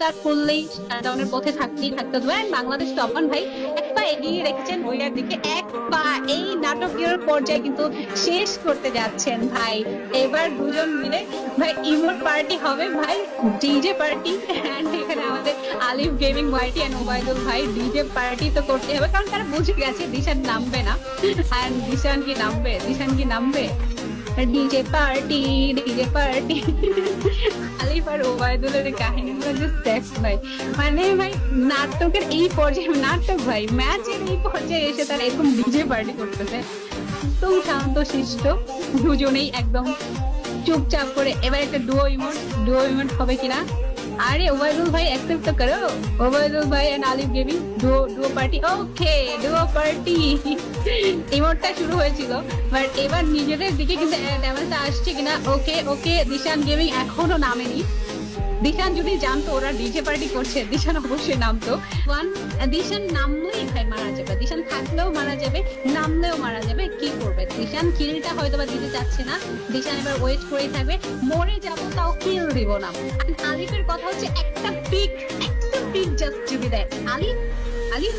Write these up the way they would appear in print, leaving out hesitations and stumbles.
তার করলেই শাটডাউনের পথে থাকতে হবে। বাংলাদেশ তপন ভাই এক পা এগিয়ে রেখেছেন বইয়ের দিকে, এক পা এই নাটকীয় পর্যায়ে কিন্তু শেষ করতে যাচ্ছেন ভাই। এবার দুজন মিলে ভাই ইমোট পার্টি হবে ভাই, ডিজে পার্টি। এন্ড এখানে আমাদের আলিফ গেমিং ওয়াইটি এন্ড ওবায়দুল ভাই ডিজে পার্টি তো করতে হবে, কারণ তারা বুঝে গেছে দিশান নামবে না। এন্ড দিশান কি নামবে ডিজে পার্টি, ডিজে পার্টি। আলিফ আর ওবায়দুলের কাহিনীগুলো জাস্ট দেখ ভাই, মানে ভাই নাটকের এই পর্যায়ে, নাটক ভাই ম্যাচের এই পর্যায়ে এসে তারা এরকম ডিজে পার্টি করতেছে। তো শান্ত শিষ্ট দুজনেই একদম চুপচাপ করে এবার একটা ডুও ইমোট হবে কিনা। আরে ওবায়দুল ভাই অ্যাকসেপ্ট তো করো, ওবায়দুল ভাই and Alif gaming duo party. Okay, duo party ইমোটটা শুরু হয়েছিল, বাট এবার নিজেদের দিকে কিন্তু ড্যামেজটা আসছে কিনা। ওকে ওকে, দিশান গেমিং এখনো নামেনি। দিশান যদি জানতো ওরা ডিজে পার্টি করছে, দিশান অবশ্যই নামতো। দিশান নামলেই ভাই মারা যাবে, দিশান থাকলেও মারা যাবে, নামলেও মারা যাবে। কি করবে দিশান? কিলটা হয়তো বা দিতে চাচ্ছে না, দিশান এবার ওয়েট করেই থাকবে। মরে যাবো তাও কিল দিব না। আলিফের কথা হচ্ছে একটা পিক জাস্ট যদি দেয় আলিফ।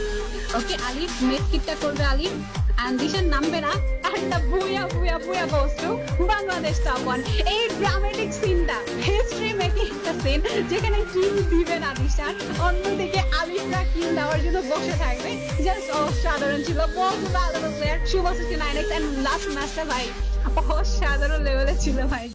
ওকে, আলিফ মেড কিটটা করবে আলিফ, and দিশান নামবে না। একটা বুয়া বস্তু বাংলাদেশ তপন। এই ড্রামাটিক সিনটা হিস্ট্রি মেকিং একটা সিন, যেখানে কিল দিবে না দিশান, অন্যদিকে আলিফরা কিল দেওয়ার জন্য বসে থাকবে। জাস্ট অসাধারণ ছিল, বহুত ভালো প্লেয়ার শুভ 69 এন্ড লাস্ট ম্যাচটা ভাই অসাধারণ লেভেলে ছিল ভাই।